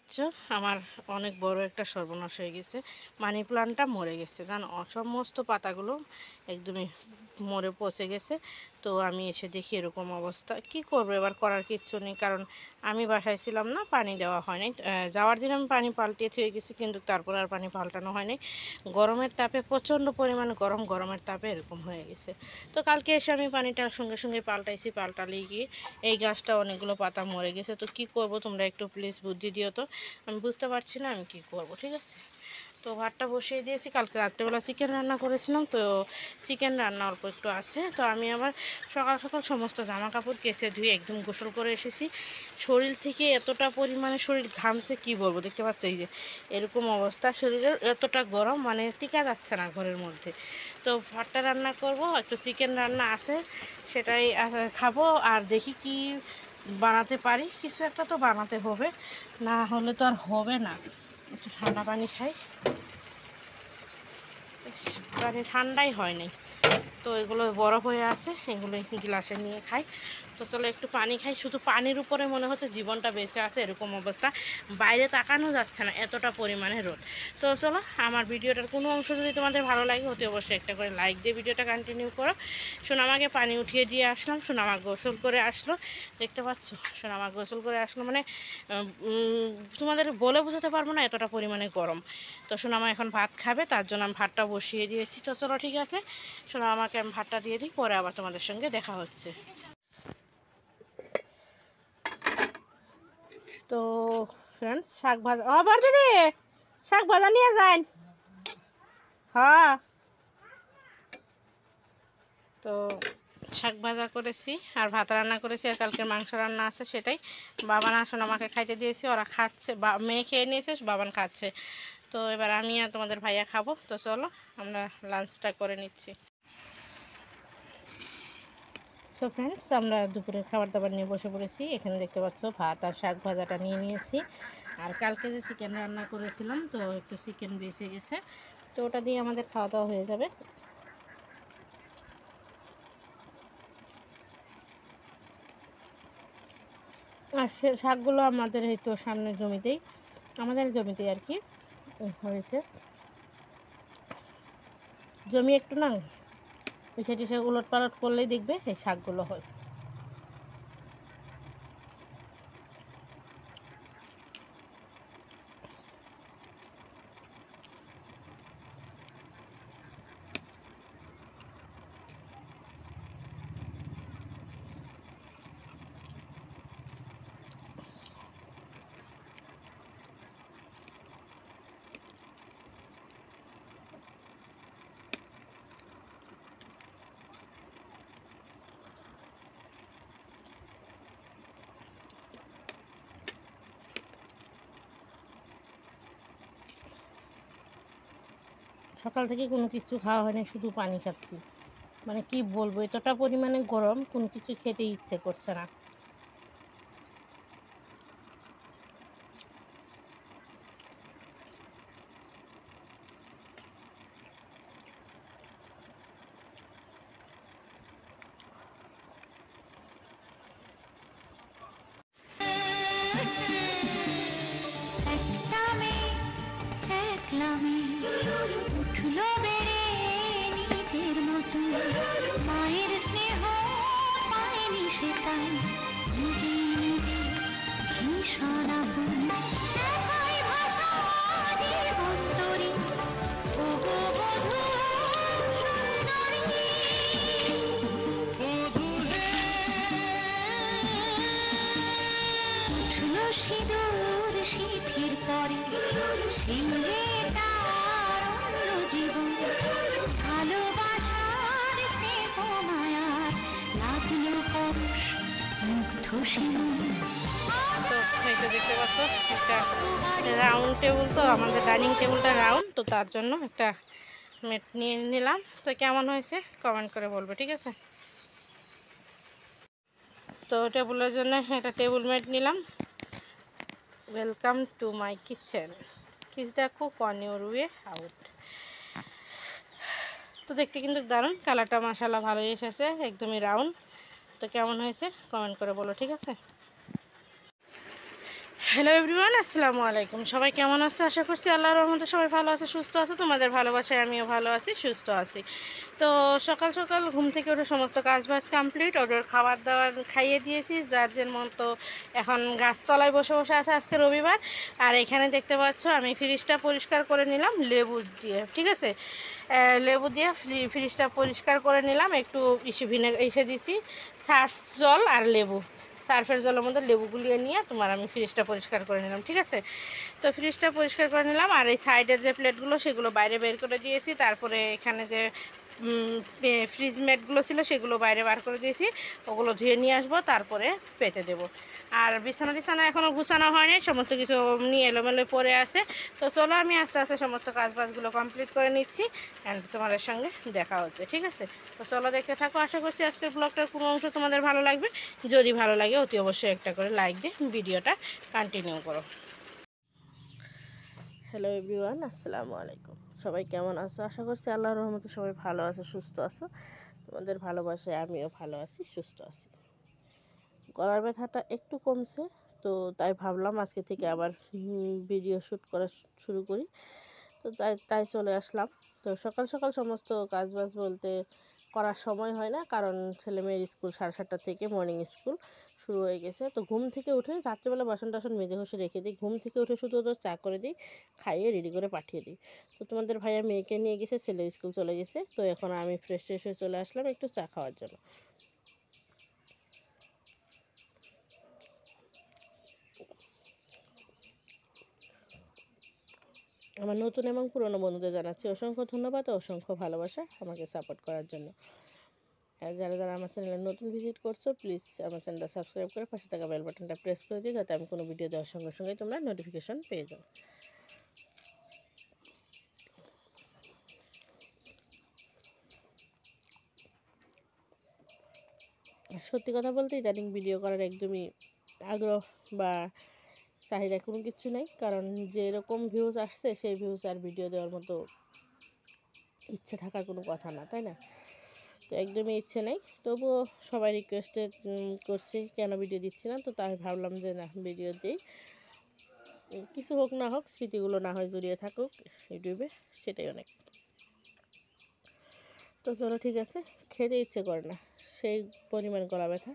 পাচ্ছ আমার অনেক বড় একটা সর্বনাশ হয়ে গেছে। মানি প্লান্টটা মরে গেছে জানো, সমস্ত পাতাগুলো একদমই মরে পচে গেছে। তো আমি এসে দেখি এরকম অবস্থা, কি করবো এবার, করার কিচ্ছু নেই, কারণ আমি বাসায় ছিলাম না, পানি দেওয়া হয়নি। যাওয়ার দিন আমি পানি পাল্টিয়ে থুয়ে গেছি, কিন্তু তারপর আর পানি পাল্টানো হয়নি। গরমের তাপে প্রচণ্ড পরিমাণে গরমের তাপে এরকম হয়ে গেছে। তো কালকে এসে আমি পানিটা সঙ্গে সঙ্গে পাল্টাইছি, পাল্টালেই গিয়ে এই গাছটা অনেকগুলো পাতা মরে গেছে। তো কি করব তোমরা একটু প্লিজ বুদ্ধি দিও তো, আমি বুঝতে পারছি না আমি কি করব। ঠিক আছে, তো ভাতটা বসিয়ে দিয়েছি। কালকে রাত্রেবেলা চিকেন রান্না করেছিলাম, তো চিকেন রান্না অল্প একটু আছে। তো আমি আবার সকাল সকাল সমস্ত জামা কাপড় কেচে ধুয়ে একদম গোসল করে এসেছি। শরীর থেকে এতটা পরিমাণে শরীর ঘামছে কি বলবো, দেখতে পাচ্ছ এই যে এরকম অবস্থা, শরীরের এতটা গরম, মানে টিকা যাচ্ছে না ঘরের মধ্যে। তো ভাতটা রান্না করব, একটু চিকেন রান্না আছে সেটাই খাবো। আর দেখি কি বানাতে পারি, কিছু একটা তো বানাতে হবে, না হলে তো আর হবে না। একটু ঠান্ডা পানি খাই, পানি ঠান্ডাই হয়নি, তো এগুলো বরফ হয়ে আছে, এগুলো গ্লাসে নিয়ে খাই। তো চলো একটু পানি খাই, শুধু পানির উপরে মনে হচ্ছে জীবনটা বেঁচে আছে, এরকম অবস্থা। বাইরে তাকানো যাচ্ছে না, এতটা পরিমাণে রোদ। তো চলো, আমার ভিডিওটার কোনো অংশ যদি তোমাদের ভালো লাগে অতি অবশ্যই একটা করে লাইক দিয়ে ভিডিওটা কন্টিনিউ করো। সোনামাকে পানি উঠিয়ে দিয়ে আসলাম, সোনামা গোসল করে আসলো, দেখতে পাচ্ছ সোনামা গোসল করে আসলো, মানে তোমাদের বলে বোঝাতে পারবো না এতটা পরিমাণে গরম। তো সোনামা এখন ভাত খাবে, তার জন্য আমি ভাতটা বসিয়ে দিয়েছি। তো চলো ঠিক আছে, সোনামাকে আমি ভাতটা দিয়ে দিই, পরে আবার তোমাদের সঙ্গে দেখা হচ্ছে। তো ফ্রেন্ডস, শাক ভাজা, আবার দিদি শাক ভাজা নিয়ে যান। হ্যাঁ, তো শাক ভাজা করেছি আর ভাত রান্না করেছি, আর কালকের মাংস রান্না আছে সেটাই বাবান আর সোনামাকে খাইতে দিয়েছি, ওরা খাচ্ছে, মেয়ে খেয়ে নিয়েছে, বাবান খাচ্ছে। তো এবার আমি আর তোমাদের ভাইয়া খাবো। তো চলো আমরা লাঞ্চটা করে নিচ্ছি। সো ফ্রেন্ডস, আমরা দুপুরের খাবার দাবার নিয়ে বসে পড়েছি। এখানে দেখতে পাচ্ছ ভাত আর শাক ভাজাটা নিয়ে নিয়েছি। আর কালকে যে চিকেন রান্না করেছিলাম, তো একটু চিকেন বেঁচে গেছে, তো ওটা দিয়ে আমাদের খাওয়া দাওয়া হয়ে যাবে। আর সে শাকগুলো আমাদের এই তো সামনের জমিতেই, আমাদের জমিতেই আর কি হয়েছে। জমি একটু না পিছিয়ে টিসে উলট পালট করলেই দেখবে এই শাকগুলো হয়। সকাল থেকে কোনো কিছু খাওয়া হয়নি, শুধু পানি খাচ্ছি। মানে কি বলবো, এতটা পরিমাণে গরম, কোনো কিছু খেতে ইচ্ছে করছে না। উঠলো বেড়ে নিজের মতো, মায়ের স্নেহ পায়নি সে, তাই নিজে নিজে ভীষণ আপন, একাই ভাষা জীবন্তরী, ওগো বধূ সুন্দরী। উঠলো সিঁদুর সিঁথির পরে, সিংহে তার অন্য জীবন, ভালোবাসার স্নেহ মায়ার লাগলো পরশ মুগ্ধ শিমুল। তো এই তো দেখতে পাচ্ছ একটা রাউন্ড টেবিল, তো আমাদের ডাইনিং টেবিলটা রাউন্ড, তো তার জন্য একটা মেট নিয়ে নিলাম। তো কেমন হয়েছে কমেন্ট করে বলবে, ঠিক আছে। তো টেবিলের জন্য একটা টেবিল ম্যাট নিলাম। Welcome to my kitchen, kiss the cook on your way out. তো দেখতে কিন্তু দারুণ, কালারটা মাশাআল্লাহ ভালোই এসেছে, একদমই রাউন্ড। তো কেমন হয়েছে কমেন্ট করে বলো, ঠিক আছে। হ্যালো এভরিওয়ান, আসসালামু আলাইকুম। সবাই কেমন আছো? আশা করছি আল্লাহর রহমতে সবাই ভালো আছে, সুস্থ আছে। তোমাদের ভালোবাসায় আমিও ভালো আছি, সুস্থ আছি। তো সকাল সকাল ঘুম থেকে উঠে সমস্ত কাজ বাজ কমপ্লিট, ওদের খাবার দাবার খাইয়ে দিয়েছি যার যের মতো। এখন গাছতলায় বসে বসে আছে, আজকে রবিবার। আর এখানে দেখতে পাচ্ছ আমি ফ্রিজটা পরিষ্কার করে নিলাম লেবু দিয়ে, ঠিক আছে। লেবু দিয়ে ফ্রিজটা পরিষ্কার করে নিলাম, একটু ইসে দিছি সার্ফ জল আর লেবু। সার্ফের জলের মধ্যে লেবু গুলিয়ে নিয়ে তোমার আমি ফ্রিজটা পরিষ্কার করে নিলাম, ঠিক আছে। তো ফ্রিজটা পরিষ্কার করে নিলাম, আর এই সাইডের যে প্লেটগুলো সেগুলো বাইরে বের করে দিয়েছি। তারপরে এখানে যে ফ্রিজ ম্যাটগুলো ছিল সেগুলো বাইরে বার করে দিয়েছি, ওগুলো ধুয়ে নিয়ে আসবো, তারপরে পেতে দেবো। আর বিছানা টিছানা এখনও গুছানো হয়নি, সমস্ত কিছু নিয়ে এলোমেলো পড়ে আছে। তো চলো আমি আস্তে আস্তে সমস্ত কাজ বাজগুলো কমপ্লিট করে নিচ্ছি, অ্যান্ড তোমাদের সঙ্গে দেখা হচ্ছে, ঠিক আছে। তো চলো দেখতে থাকো। আশা করছি আজকের ব্লগটার কোনো অংশ তোমাদের ভালো লাগবে। যদি ভালো লাগে অতি অবশ্যই একটা করে লাইক দিয়ে ভিডিওটা কন্টিনিউ করো। হ্যালো এভরিওয়ান, আসসালামু আলাইকুম। সবাই কেমন আছো? আশা করছি আল্লাহর রহমতে সবাই ভালো আছো, সুস্থ আছো। তোমাদের ভালোবাসায় আমিও ভালো আছি, সুস্থ আছি। গলার ব্যথাটা একটু কমছে, তো তাই ভাবলাম আজকে থেকে আবার ভিডিও শ্যুট করা শুরু করি। তো তাই চলে আসলাম। তো সকাল সকাল সমস্ত কাজবাজ বলতে করার সময় হয় না, কারণ ছেলে মেয়ের স্কুল 7:30 থেকে মর্নিং স্কুল শুরু হয়ে গেছে। তো ঘুম থেকে উঠে রাত্রিবেলা বাসন টাসন মেজে ঘষে রেখে দিই, ঘুম থেকে উঠে শুধু ওদের চা করে দিই, খাইয়ে রেডি করে পাঠিয়ে দিই। তো তোমাদের ভাইয়া মেয়েকে নিয়ে গেছে, ছেলে স্কুল চলে গেছে। তো এখন আমি ফ্রেশ ট্রেশ হয়ে চলে আসলাম একটু চা খাওয়ার জন্য। আমার নতুন এবং পুরনো বন্ধুদের জানাচ্ছি অসংখ্য ধন্যবাদ ও অসংখ্য ভালোবাসা আমাকে সাপোর্ট করার জন্য। আর যারা যারা আমার চ্যানেলে নতুন ভিজিট করছো, প্লিজ আমার চ্যানেলটা সাবস্ক্রাইব করে পাশে থাকা বেল বাটনটা প্রেস করে দিই, যাতে আমি কোনো ভিডিও দেওয়ার সঙ্গে সঙ্গে তোমরা নোটিফিকেশন পেয়ে যাও। সত্যি কথা বলতে ইদানিং ভিডিও করার একদমই আগ্রহ বা চাহিদা কোনো কিছু নেই, কারণ যেরকম ভিউজ আসছে সেই ভিউজ আর ভিডিও দেওয়ার মতো ইচ্ছে থাকার কোনো কথা না, তাই না? তো একদমই ইচ্ছে নেই, তবুও সবাই রিকোয়েস্টে করছি কেন ভিডিও দিচ্ছি না। তো তাই ভাবলাম যে না, ভিডিও দিই, কিছু হোক না হোক স্মৃতিগুলো না হয় জড়িয়ে থাকুক ইউটিউবে, সেটাই অনেক। তো চলো ঠিক আছে, খেতে ইচ্ছে করে না, সেই পরিমাণ গলা ব্যথা,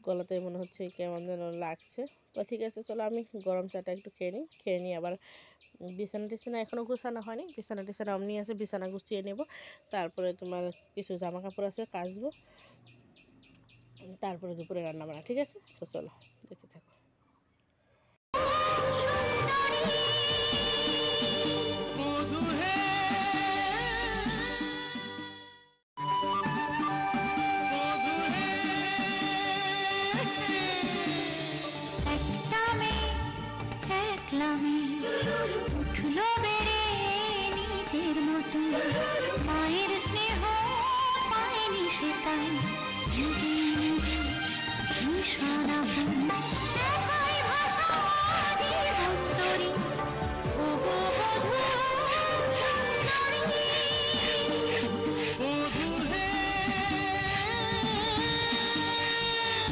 গলাতে মনে হচ্ছে কেমন যেন লাগছে। তো ঠিক আছে, চলো আমি গরম চাটা একটু খেয়ে নিই। আবার বিছানা টিছানা এখনও গুছানো হয়নি, বিছানা টিছানা অমনি আছে, বিছানা গুছিয়ে নেব। তারপরে তোমার কিছু জামা কাপড় আছে কাচবো, তারপরে দুপুরে রান্না বান্না, ঠিক আছে। তো চলো দেখতে থাকো। একটা মেয়ে একলা মেয়ে উঠলো বেড়ে নিজের মতো, মায়ের স্নেহ পায়নি সে তাই নিজে নিজে ভীষণ আপন। একাই ভাষা জীবন্তরী, ওগো বধূ সুন্দরী।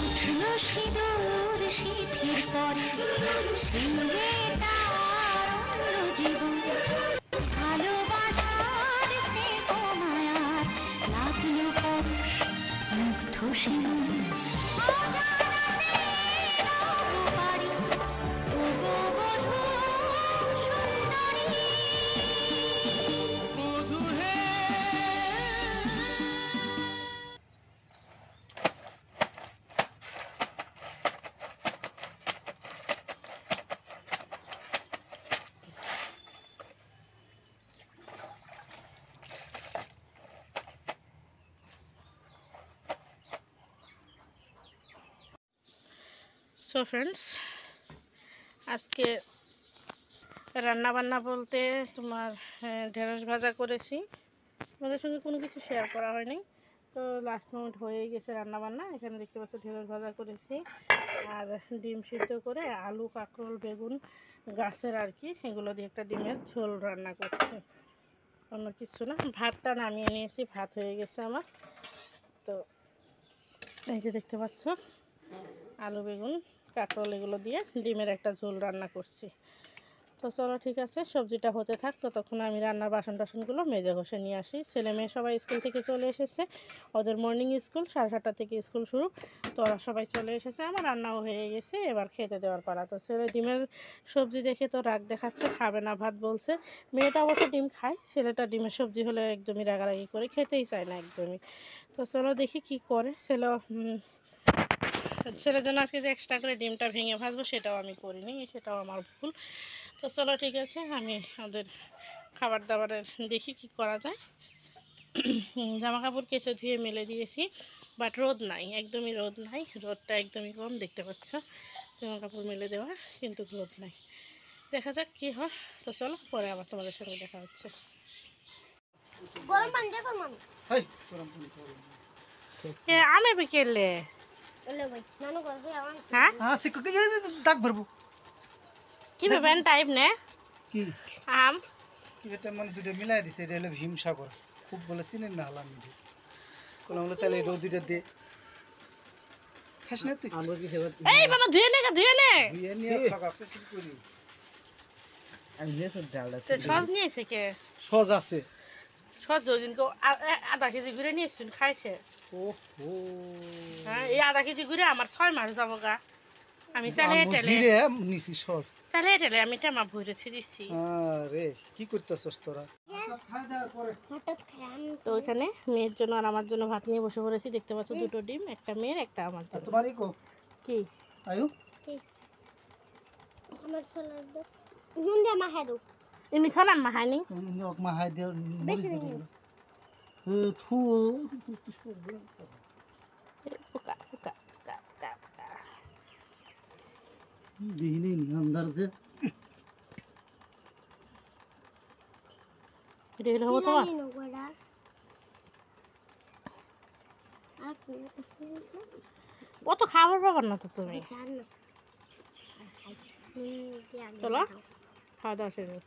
উঠলো সিঁদুর সিঁথির পরে, সিংহেটার অন্য জীবন। ভালোবাসার স্নেহ মায়ার লাগলো পরশ, মুগ্ধ সে মন। অজানাতে রব পারি, ওগো বধূ সুন্দরী। সো ফ্রেন্ডস, আজকে রান্না বান্না বলতে তোমার ঢেঁড়স ভাজা করেছি, তোমাদের সঙ্গে কোনো কিছু শেয়ার করা হয়নি। তো লাস্ট মোমেন্ট হয়েই গেছে রান্না বান্না। এখানে দেখতে পাচ্ছ ঢেঁড়স ভাজা করেছি, আর ডিম সিদ্ধ করে আলু কাঁকরোল বেগুন গাছের আর কি, এগুলো দিয়ে একটা ডিমের ঝোল রান্না করছি, অন্য কিছু না। ভাতটা নামিয়ে নিয়েছি, ভাত হয়ে গেছে আমার। তো এই যে দেখতে পাচ্ছ আলু বেগুন কাঁকরোল এগুলো দিয়ে ডিমের একটা ঝোল রান্না করছি। তো চলো ঠিক আছে, সবজিটা হতে থাক, ততক্ষণ আমি রান্নার বাসন টাসনগুলো মেজে ঘষে নিয়ে আসি। ছেলে মেয়ে সবাই স্কুল থেকে চলে এসেছে, ওদের মর্নিং স্কুল 7:30 থেকে স্কুল শুরু। তো ওরা সবাই চলে এসেছে, আমার রান্নাও হয়ে গেছে, এবার খেতে দেওয়ার পালা। তো ছেলে ডিমের সবজি দেখে তো রাগ দেখাচ্ছে, খাবে না ভাত বলছে। মেয়েটা অবশ্য ডিম খায়, ছেলেটা ডিমের সবজি হলে একদমই রাগারাগি করে, খেতেই চায় না একদমই। তো চলো দেখি কি করে ছেলে। ছেলের জন্য আজকে যে এক্সট্রা করে ডিমটা ভেঙে ভাজবো সেটাও আমি করিনি, সেটাও আমার ভুল। তো চলো ঠিক আছে, আমি ওদের খাবার দাবারের দেখি কি করা যায়। জামা কাপড় কেচে ধুয়ে মেলে দিয়েছি, বাট রোদ নাই, একদমই রোদ নাই, রোদটা একদমই কম দেখতে পাচ্ছ। জামা কাপড় মেলে দেওয়া কিন্তু রোদ নাই, দেখা যাক কি হয়। তো চলো পরে আবার তোমাদের সঙ্গে দেখা হচ্ছে। আমি বিকেলে হ্যাঁ দাগ ভরবো কি ভেবেন টাইপ নে কি আম কি এটা মানে দুটো মিলাই দিছে, এটা হলো ভীম সাগর, খুব বলে চিনেন না হলাম মিলে কোলাম হলো তাহলে এটা দুইটা দে খাস না তুই এই বাবা ধুয়ে নে ধুয়ে নে বিয়ে নিয়ে থাকা কিছু করি সে সজ নিয়েছে কে সজ আছে। সজ দিন আধা কেজি ঘুরে নিয়েছিল খাইছে। ওহো হ্যাঁ এই আধা কেজি ঘুরে আমার 6 মাস যাবো গা। আমি চালে টেলে জিরে নিছি সজ চালে টেলে আমি টেমা ভরেছি দিচ্ছি। আরে কি করতেছস তোরা? তো ওইখানে মেয়ের জন্য আর আমার জন্য ভাত নিয়ে বসে পড়েছি, দেখতে পাচ্ছ দুটো ডিম, একটা মেয়ের একটা আমার জন্য। তোমারই কো কি আয়ু আমার ছেলের দে নুন দে মাখা দাও এমনি খানা মাহানি ওক মা হাই দে বেশি দিন থু পোকা পোকা পোকা পোকা পোকা। দিনে নি अंदर যে এটা হলো হবো তোমার নো গোড়া আপনি অত খাবার পাবার না তো তুমি। জান না চলো খাওয়া দাওয়া সেরে